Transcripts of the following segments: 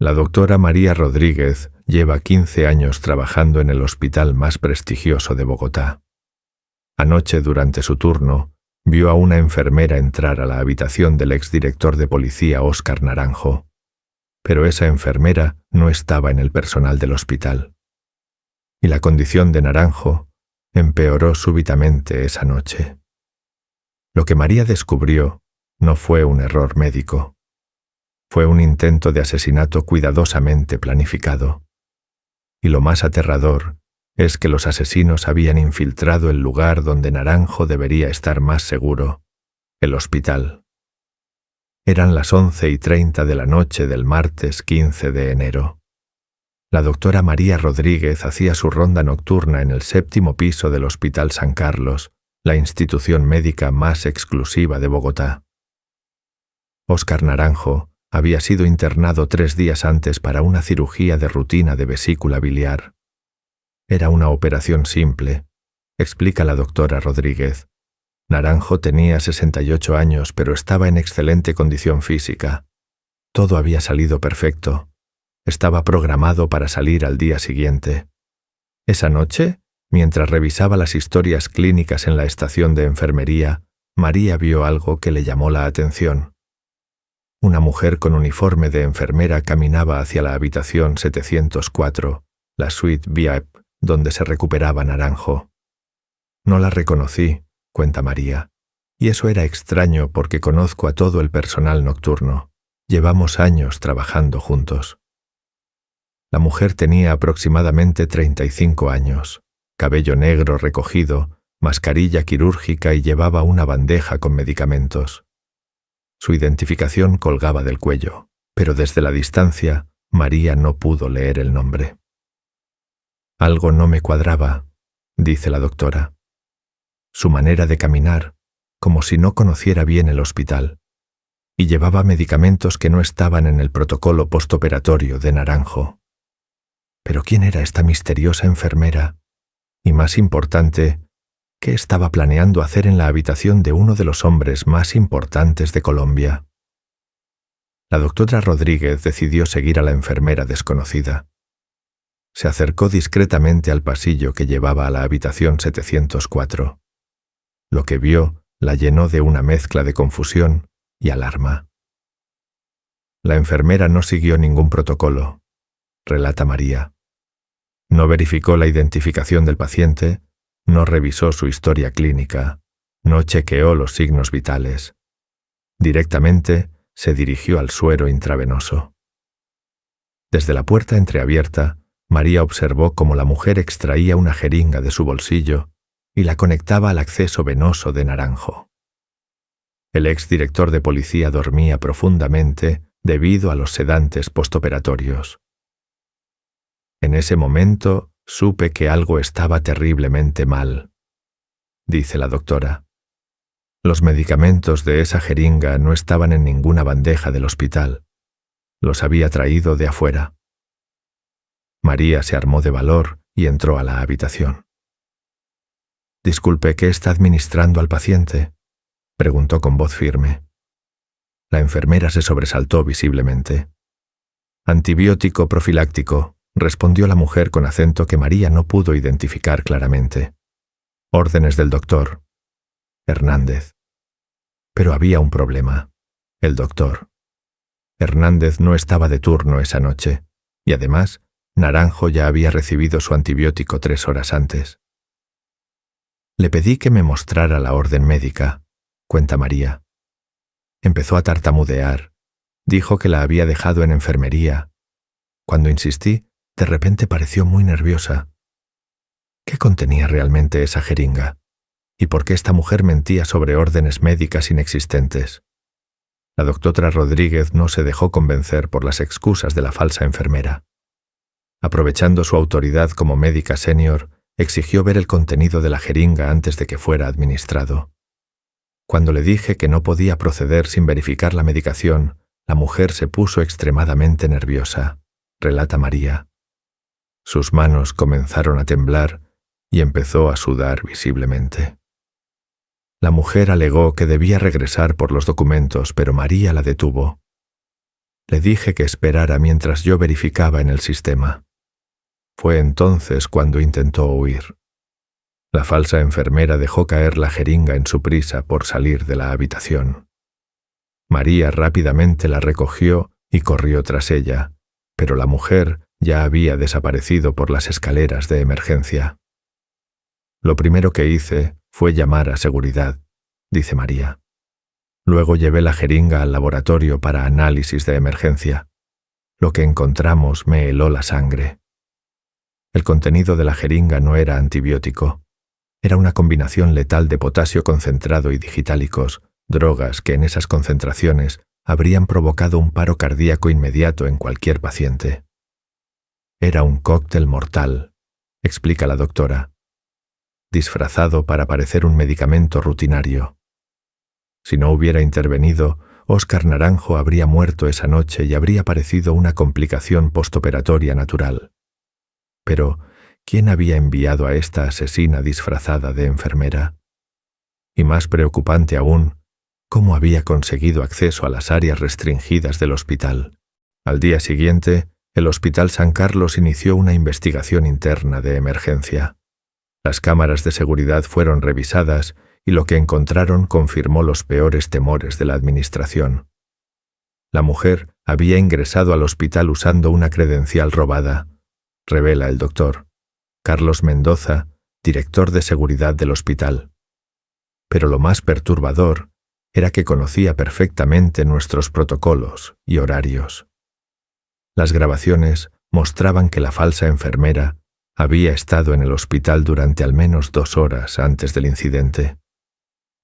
La doctora María Rodríguez lleva 15 años trabajando en el hospital más prestigioso de Bogotá. Anoche, durante su turno, vio a una enfermera entrar a la habitación del exdirector de policía Óscar Naranjo, pero esa enfermera no estaba en el personal del hospital. Y la condición de Naranjo empeoró súbitamente esa noche. Lo que María descubrió no fue un error médico. Fue un intento de asesinato cuidadosamente planificado. Y lo más aterrador es que los asesinos habían infiltrado el lugar donde Naranjo debería estar más seguro, el hospital. Eran las 11:30 de la noche del martes 15 de enero. La doctora María Rodríguez hacía su ronda nocturna en el 7º piso del Hospital San Carlos, la institución médica más exclusiva de Bogotá. Óscar Naranjo había sido internado 3 días antes para una cirugía de rutina de vesícula biliar. Era una operación simple, explica la doctora Rodríguez. Naranjo tenía 68 años, pero estaba en excelente condición física. Todo había salido perfecto. Estaba programado para salir al día siguiente. Esa noche, mientras revisaba las historias clínicas en la estación de enfermería, María vio algo que le llamó la atención. Una mujer con uniforme de enfermera caminaba hacia la habitación 704, la suite VIP, donde se recuperaba Naranjo. No la reconocí, cuenta María, y eso era extraño porque conozco a todo el personal nocturno. Llevamos años trabajando juntos. La mujer tenía aproximadamente 35 años, cabello negro recogido, mascarilla quirúrgica y llevaba una bandeja con medicamentos. Su identificación colgaba del cuello, pero desde la distancia, María no pudo leer el nombre. Algo no me cuadraba, dice la doctora. Su manera de caminar, como si no conociera bien el hospital, y llevaba medicamentos que no estaban en el protocolo postoperatorio de Naranjo. Pero ¿quién era esta misteriosa enfermera? Y más importante, ¿qué estaba planeando hacer en la habitación de uno de los hombres más importantes de Colombia? La doctora Rodríguez decidió seguir a la enfermera desconocida. Se acercó discretamente al pasillo que llevaba a la habitación 704. Lo que vio la llenó de una mezcla de confusión y alarma. La enfermera no siguió ningún protocolo, relata María. No verificó la identificación del paciente, no revisó su historia clínica, no chequeó los signos vitales. Directamente se dirigió al suero intravenoso. Desde la puerta entreabierta, María observó cómo la mujer extraía una jeringa de su bolsillo y la conectaba al acceso venoso de Naranjo. El exdirector de policía dormía profundamente debido a los sedantes postoperatorios. En ese momento supe que algo estaba terriblemente mal, dice la doctora. Los medicamentos de esa jeringa no estaban en ninguna bandeja del hospital. Los había traído de afuera. María se armó de valor y entró a la habitación. «Disculpe, ¿qué está administrando al paciente?», preguntó con voz firme. La enfermera se sobresaltó visiblemente. «Antibiótico profiláctico», respondió la mujer con acento que María no pudo identificar claramente. «Órdenes del doctor Hernández». Pero había un problema. El doctor Hernández no estaba de turno esa noche, y además, Naranjo ya había recibido su antibiótico 3 horas antes. Le pedí que me mostrara la orden médica, cuenta María. Empezó a tartamudear. Dijo que la había dejado en enfermería. Cuando insistí, de repente pareció muy nerviosa. ¿Qué contenía realmente esa jeringa? ¿Y por qué esta mujer mentía sobre órdenes médicas inexistentes? La doctora Rodríguez no se dejó convencer por las excusas de la falsa enfermera. Aprovechando su autoridad como médica senior, exigió ver el contenido de la jeringa antes de que fuera administrado. Cuando le dije que no podía proceder sin verificar la medicación, la mujer se puso extremadamente nerviosa, relata María. Sus manos comenzaron a temblar y empezó a sudar visiblemente. La mujer alegó que debía regresar por los documentos, pero María la detuvo. Le dije que esperara mientras yo verificaba en el sistema. Fue entonces cuando intentó huir. La falsa enfermera dejó caer la jeringa en su prisa por salir de la habitación. María rápidamente la recogió y corrió tras ella, pero la mujer ya había desaparecido por las escaleras de emergencia. Lo primero que hice fue llamar a seguridad, dice María. Luego llevé la jeringa al laboratorio para análisis de emergencia. Lo que encontramos me heló la sangre. El contenido de la jeringa no era antibiótico. Era una combinación letal de potasio concentrado y digitálicos, drogas que en esas concentraciones habrían provocado un paro cardíaco inmediato en cualquier paciente. Era un cóctel mortal, explica la doctora, disfrazado para parecer un medicamento rutinario. Si no hubiera intervenido, Óscar Naranjo habría muerto esa noche y habría padecido una complicación postoperatoria natural. Pero, ¿quién había enviado a esta asesina disfrazada de enfermera? Y más preocupante aún, ¿cómo había conseguido acceso a las áreas restringidas del hospital? Al día siguiente, el Hospital San Carlos inició una investigación interna de emergencia. Las cámaras de seguridad fueron revisadas y lo que encontraron confirmó los peores temores de la administración. La mujer había ingresado al hospital usando una credencial robada, revela el doctor Carlos Mendoza, director de seguridad del hospital. Pero lo más perturbador era que conocía perfectamente nuestros protocolos y horarios. Las grabaciones mostraban que la falsa enfermera había estado en el hospital durante al menos 2 horas antes del incidente.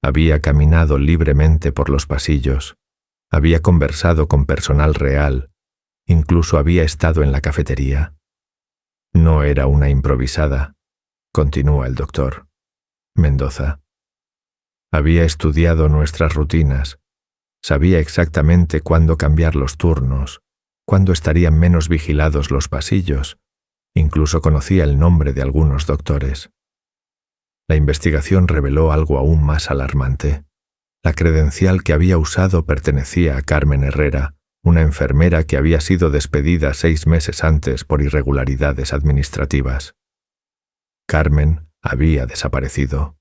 Había caminado libremente por los pasillos, había conversado con personal real, incluso había estado en la cafetería. No era una improvisada, continúa el doctor Mendoza. Había estudiado nuestras rutinas, sabía exactamente cuándo cambiar los turnos, cuándo estarían menos vigilados los pasillos, incluso conocía el nombre de algunos doctores. La investigación reveló algo aún más alarmante. La credencial que había usado pertenecía a Carmen Herrera, una enfermera que había sido despedida 6 meses antes por irregularidades administrativas. Carmen había desaparecido,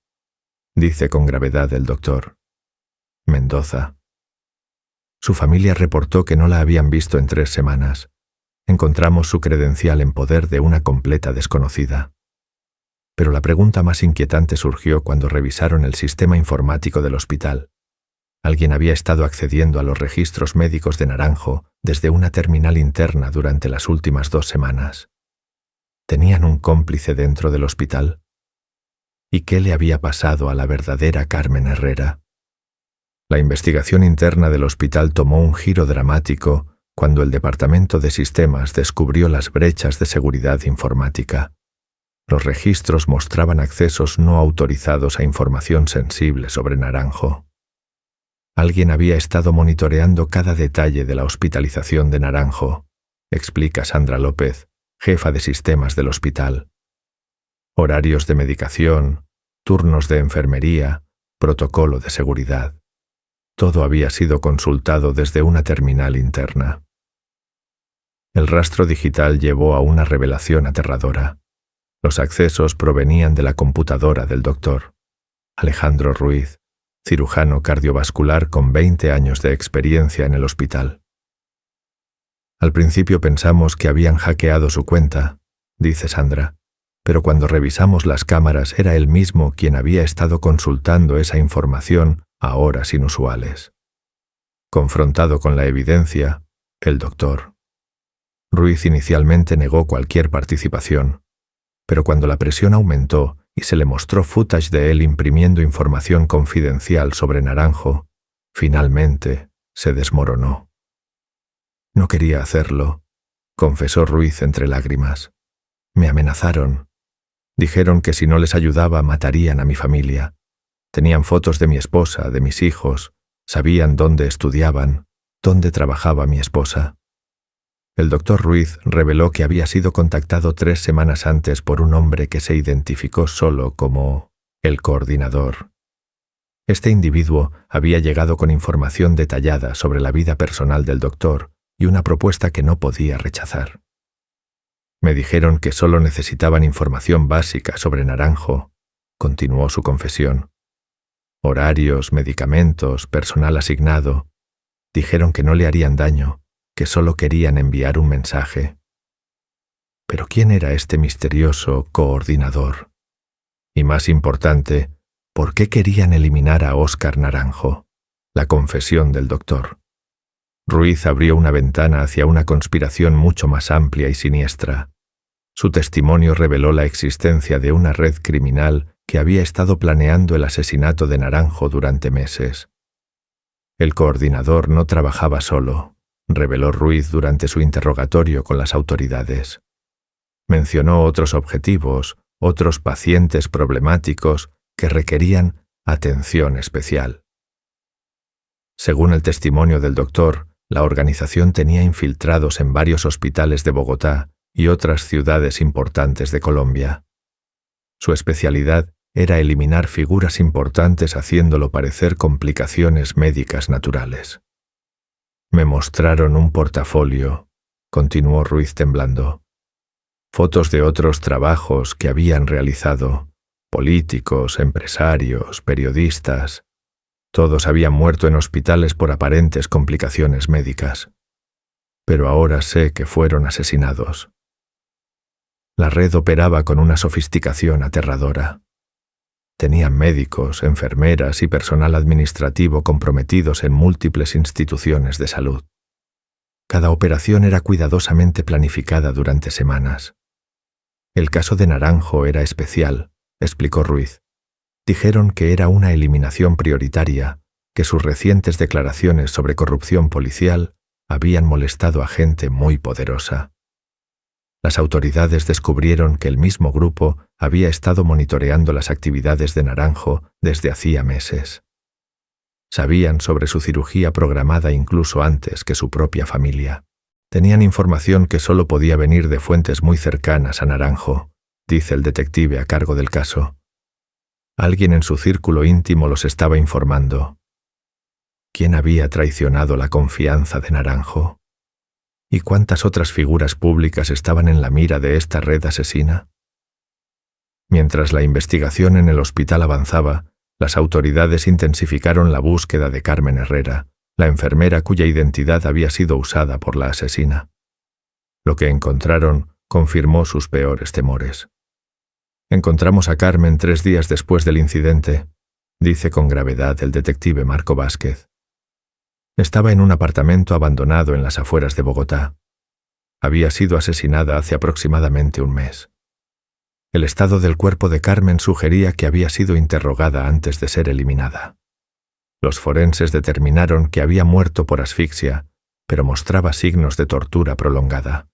dice con gravedad el doctor Mendoza. Su familia reportó que no la habían visto en 3 semanas. Encontramos su credencial en poder de una completa desconocida. Pero la pregunta más inquietante surgió cuando revisaron el sistema informático del hospital. Alguien había estado accediendo a los registros médicos de Naranjo desde una terminal interna durante las últimas 2 semanas. ¿Tenían un cómplice dentro del hospital? ¿Y qué le había pasado a la verdadera Carmen Herrera? La investigación interna del hospital tomó un giro dramático cuando el Departamento de Sistemas descubrió las brechas de seguridad informática. Los registros mostraban accesos no autorizados a información sensible sobre Naranjo. Alguien había estado monitoreando cada detalle de la hospitalización de Naranjo, explica Sandra López, jefa de sistemas del hospital. Horarios de medicación, turnos de enfermería, protocolo de seguridad. Todo había sido consultado desde una terminal interna. El rastro digital llevó a una revelación aterradora. Los accesos provenían de la computadora del doctor Alejandro Ruiz, cirujano cardiovascular con 20 años de experiencia en el hospital. Al principio pensamos que habían hackeado su cuenta, dice Sandra, pero cuando revisamos las cámaras era él mismo quien había estado consultando esa información a horas inusuales. Confrontado con la evidencia, el doctor Ruiz inicialmente negó cualquier participación, pero cuando la presión aumentó y se le mostró footage de él imprimiendo información confidencial sobre Naranjo, finalmente se desmoronó. No quería hacerlo, confesó Ruiz entre lágrimas. Me amenazaron. Dijeron que si no les ayudaba matarían a mi familia. Tenían fotos de mi esposa, de mis hijos, sabían dónde estudiaban, dónde trabajaba mi esposa. El doctor Ruiz reveló que había sido contactado 3 semanas antes por un hombre que se identificó solo como el coordinador. Este individuo había llegado con información detallada sobre la vida personal del doctor y una propuesta que no podía rechazar. Me dijeron que solo necesitaban información básica sobre Naranjo, continuó su confesión. Horarios, medicamentos, personal asignado. Dijeron que no le harían daño, que solo querían enviar un mensaje. Pero ¿quién era este misterioso coordinador? Y más importante, ¿por qué querían eliminar a Óscar Naranjo? La confesión del doctor. Ruiz abrió una ventana hacia una conspiración mucho más amplia y siniestra. Su testimonio reveló la existencia de una red criminal que había estado planeando el asesinato de Naranjo durante meses. El coordinador no trabajaba solo, reveló Ruiz durante su interrogatorio con las autoridades. Mencionó otros objetivos, otros pacientes problemáticos que requerían atención especial. Según el testimonio del doctor, la organización tenía infiltrados en varios hospitales de Bogotá y otras ciudades importantes de Colombia. Su especialidad era eliminar figuras importantes haciéndolo parecer complicaciones médicas naturales. Me mostraron un portafolio, continuó Ruiz temblando. Fotos de otros trabajos que habían realizado, políticos, empresarios, periodistas. Todos habían muerto en hospitales por aparentes complicaciones médicas. Pero ahora sé que fueron asesinados. La red operaba con una sofisticación aterradora. Tenían médicos, enfermeras y personal administrativo comprometidos en múltiples instituciones de salud. Cada operación era cuidadosamente planificada durante semanas. El caso de Naranjo era especial, explicó Ruiz. Dijeron que era una eliminación prioritaria, que sus recientes declaraciones sobre corrupción policial habían molestado a gente muy poderosa. Las autoridades descubrieron que el mismo grupo había estado monitoreando las actividades de Naranjo desde hacía meses. Sabían sobre su cirugía programada incluso antes que su propia familia. Tenían información que solo podía venir de fuentes muy cercanas a Naranjo, dice el detective a cargo del caso. Alguien en su círculo íntimo los estaba informando. ¿Quién había traicionado la confianza de Naranjo? ¿Y cuántas otras figuras públicas estaban en la mira de esta red asesina? Mientras la investigación en el hospital avanzaba, las autoridades intensificaron la búsqueda de Carmen Herrera, la enfermera cuya identidad había sido usada por la asesina. Lo que encontraron confirmó sus peores temores. Encontramos a Carmen 3 días después del incidente, dice con gravedad el detective Marco Vázquez. Estaba en un apartamento abandonado en las afueras de Bogotá. Había sido asesinada hace aproximadamente un mes. El estado del cuerpo de Carmen sugería que había sido interrogada antes de ser eliminada. Los forenses determinaron que había muerto por asfixia, pero mostraba signos de tortura prolongada.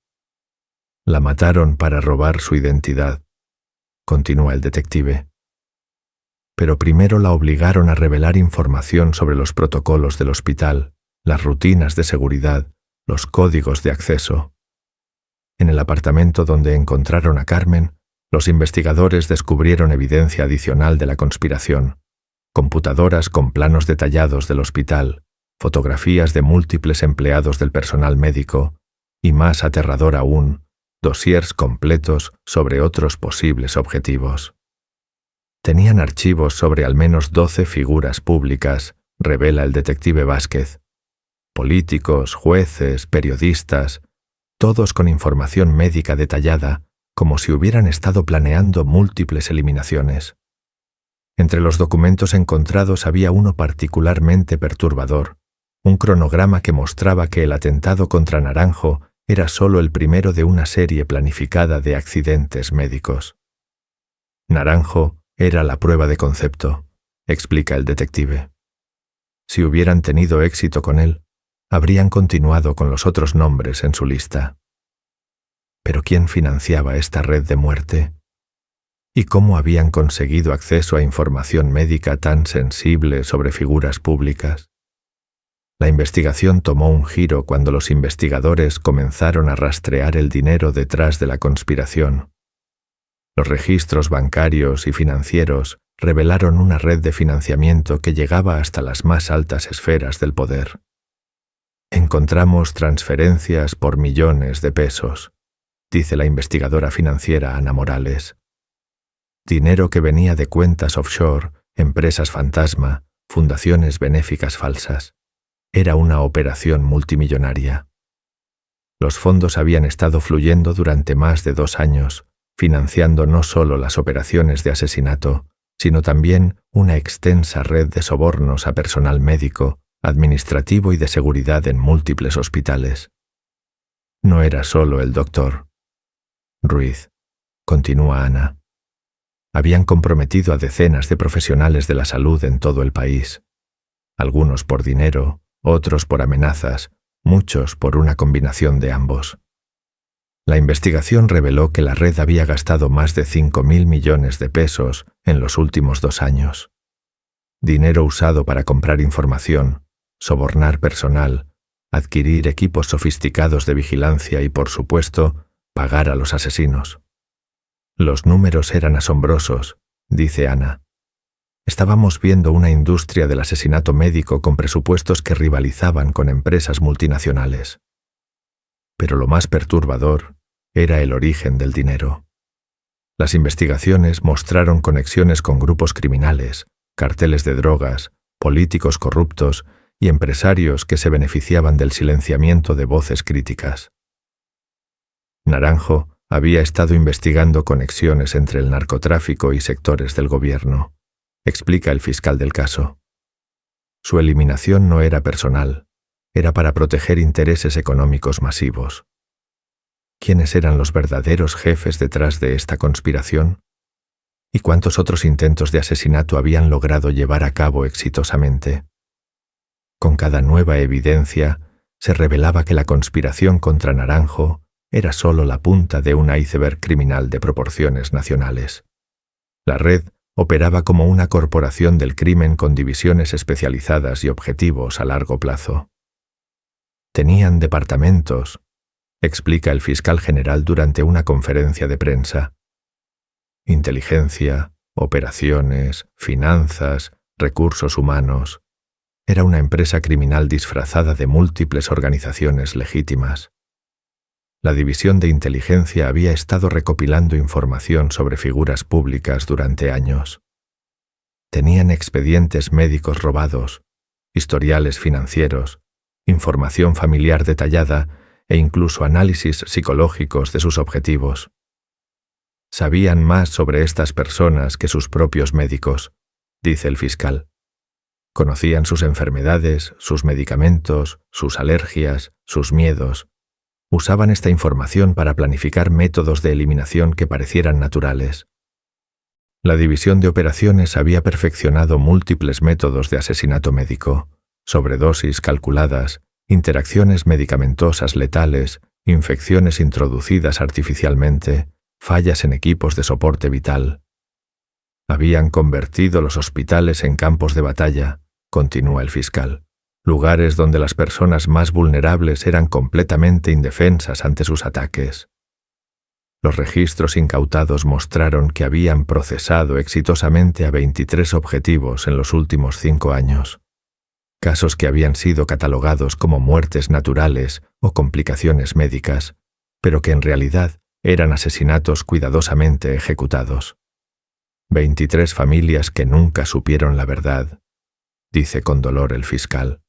La mataron para robar su identidad, continúa el detective. Pero primero la obligaron a revelar información sobre los protocolos del hospital, las rutinas de seguridad, los códigos de acceso. En el apartamento donde encontraron a Carmen, los investigadores descubrieron evidencia adicional de la conspiración, computadoras con planos detallados del hospital, fotografías de múltiples empleados del personal médico y, más aterrador aún, dossiers completos sobre otros posibles objetivos. Tenían archivos sobre al menos 12 figuras públicas, revela el detective Vázquez. Políticos, jueces, periodistas, todos con información médica detallada, como si hubieran estado planeando múltiples eliminaciones. Entre los documentos encontrados había uno particularmente perturbador, un cronograma que mostraba que el atentado contra Naranjo era solo el primero de una serie planificada de accidentes médicos. Naranjo era la prueba de concepto, explica el detective. Si hubieran tenido éxito con él, habrían continuado con los otros nombres en su lista. ¿Pero quién financiaba esta red de muerte? ¿Y cómo habían conseguido acceso a información médica tan sensible sobre figuras públicas? La investigación tomó un giro cuando los investigadores comenzaron a rastrear el dinero detrás de la conspiración. Los registros bancarios y financieros revelaron una red de financiamiento que llegaba hasta las más altas esferas del poder. Encontramos transferencias por millones de pesos, dice la investigadora financiera Ana Morales. Dinero que venía de cuentas offshore, empresas fantasma, fundaciones benéficas falsas. Era una operación multimillonaria. Los fondos habían estado fluyendo durante más de 2 años, financiando no solo las operaciones de asesinato, sino también una extensa red de sobornos a personal médico, administrativo y de seguridad en múltiples hospitales. No era solo el doctor Ruiz, continúa Ana. Habían comprometido a decenas de profesionales de la salud en todo el país, algunos por dinero, otros por amenazas, muchos por una combinación de ambos. La investigación reveló que la red había gastado más de 5.000 millones de pesos en los últimos 2 años. Dinero usado para comprar información, sobornar personal, adquirir equipos sofisticados de vigilancia y, por supuesto, pagar a los asesinos. Los números eran asombrosos, dice Ana. Estábamos viendo una industria del asesinato médico con presupuestos que rivalizaban con empresas multinacionales. Pero lo más perturbador era el origen del dinero. Las investigaciones mostraron conexiones con grupos criminales, carteles de drogas, políticos corruptos y empresarios que se beneficiaban del silenciamiento de voces críticas. Naranjo había estado investigando conexiones entre el narcotráfico y sectores del gobierno, explica el fiscal del caso. Su eliminación no era personal, era para proteger intereses económicos masivos. ¿Quiénes eran los verdaderos jefes detrás de esta conspiración? ¿Y cuántos otros intentos de asesinato habían logrado llevar a cabo exitosamente? Con cada nueva evidencia, se revelaba que la conspiración contra Naranjo era solo la punta de un iceberg criminal de proporciones nacionales. La red operaba como una corporación del crimen con divisiones especializadas y objetivos a largo plazo. Tenían departamentos, explica el fiscal general durante una conferencia de prensa. Inteligencia, operaciones, finanzas, recursos humanos. Era una empresa criminal disfrazada de múltiples organizaciones legítimas. La división de inteligencia había estado recopilando información sobre figuras públicas durante años. Tenían expedientes médicos robados, historiales financieros, información familiar detallada e incluso análisis psicológicos de sus objetivos. Sabían más sobre estas personas que sus propios médicos, dice el fiscal. Conocían sus enfermedades, sus medicamentos, sus alergias, sus miedos. Usaban esta información para planificar métodos de eliminación que parecieran naturales. La división de operaciones había perfeccionado múltiples métodos de asesinato médico, sobredosis calculadas, interacciones medicamentosas letales, infecciones introducidas artificialmente, fallas en equipos de soporte vital. Habían convertido los hospitales en campos de batalla, continúa el fiscal. Lugares donde las personas más vulnerables eran completamente indefensas ante sus ataques. Los registros incautados mostraron que habían procesado exitosamente a 23 objetivos en los últimos 5 años, casos que habían sido catalogados como muertes naturales o complicaciones médicas, pero que en realidad eran asesinatos cuidadosamente ejecutados. 23 familias que nunca supieron la verdad, dice con dolor el fiscal.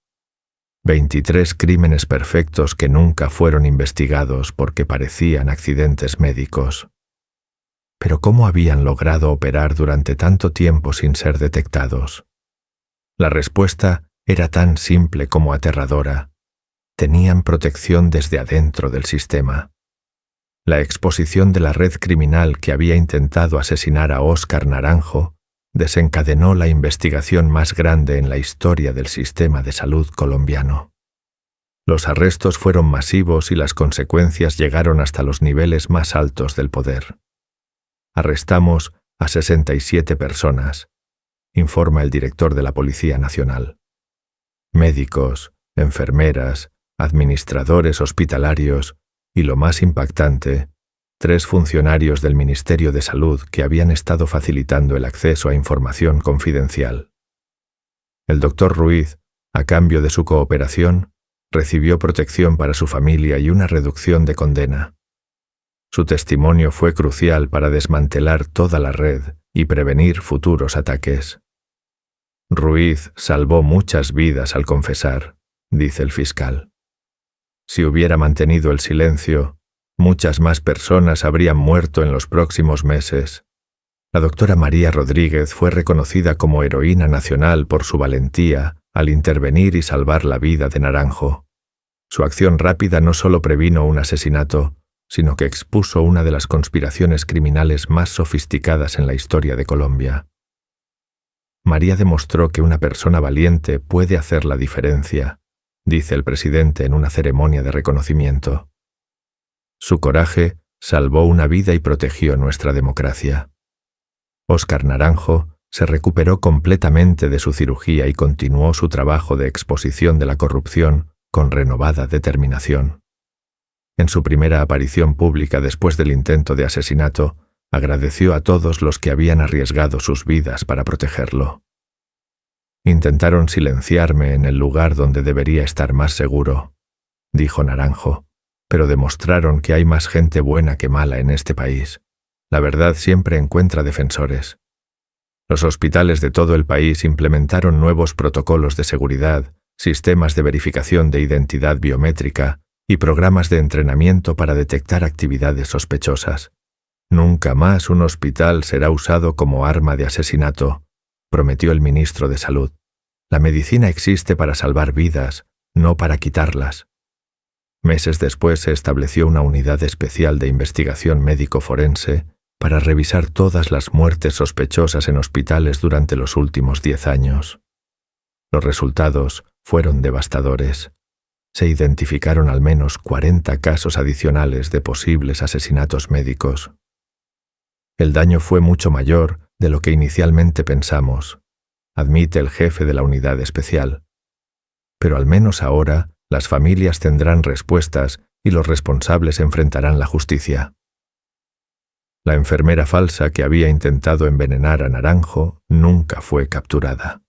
23 crímenes perfectos que nunca fueron investigados porque parecían accidentes médicos. Pero ¿cómo habían logrado operar durante tanto tiempo sin ser detectados? La respuesta era tan simple como aterradora. Tenían protección desde adentro del sistema. La exposición de la red criminal que había intentado asesinar a Óscar Naranjo desencadenó la investigación más grande en la historia del sistema de salud colombiano. Los arrestos fueron masivos y las consecuencias llegaron hasta los niveles más altos del poder. Arrestamos a 67 personas, informa el director de la Policía Nacional. Médicos, enfermeras, administradores hospitalarios y, lo más impactante, 3 funcionarios del Ministerio de Salud que habían estado facilitando el acceso a información confidencial. El doctor Ruiz, a cambio de su cooperación, recibió protección para su familia y una reducción de condena. Su testimonio fue crucial para desmantelar toda la red y prevenir futuros ataques. Ruiz salvó muchas vidas al confesar, dice el fiscal. Si hubiera mantenido el silencio, muchas más personas habrían muerto en los próximos meses. La doctora María Rodríguez fue reconocida como heroína nacional por su valentía al intervenir y salvar la vida de Naranjo. Su acción rápida no solo previno un asesinato, sino que expuso una de las conspiraciones criminales más sofisticadas en la historia de Colombia. María demostró que una persona valiente puede hacer la diferencia, dice el presidente en una ceremonia de reconocimiento. Su coraje salvó una vida y protegió nuestra democracia. Óscar Naranjo se recuperó completamente de su cirugía y continuó su trabajo de exposición de la corrupción con renovada determinación. En su primera aparición pública después del intento de asesinato, agradeció a todos los que habían arriesgado sus vidas para protegerlo. Intentaron silenciarme en el lugar donde debería estar más seguro, dijo Naranjo, pero demostraron que hay más gente buena que mala en este país. La verdad siempre encuentra defensores. Los hospitales de todo el país implementaron nuevos protocolos de seguridad, sistemas de verificación de identidad biométrica y programas de entrenamiento para detectar actividades sospechosas. Nunca más un hospital será usado como arma de asesinato, prometió el ministro de Salud. La medicina existe para salvar vidas, no para quitarlas. Meses después se estableció una unidad especial de investigación médico-forense para revisar todas las muertes sospechosas en hospitales durante los últimos 10 años. Los resultados fueron devastadores. Se identificaron al menos 40 casos adicionales de posibles asesinatos médicos. El daño fue mucho mayor de lo que inicialmente pensamos, admite el jefe de la unidad especial. Pero al menos ahora las familias tendrán respuestas y los responsables enfrentarán la justicia. La enfermera falsa que había intentado envenenar a Naranjo nunca fue capturada.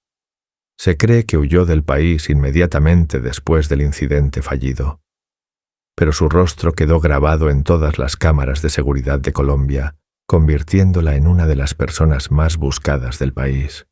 Se cree que huyó del país inmediatamente después del incidente fallido. Pero su rostro quedó grabado en todas las cámaras de seguridad de Colombia, convirtiéndola en una de las personas más buscadas del país.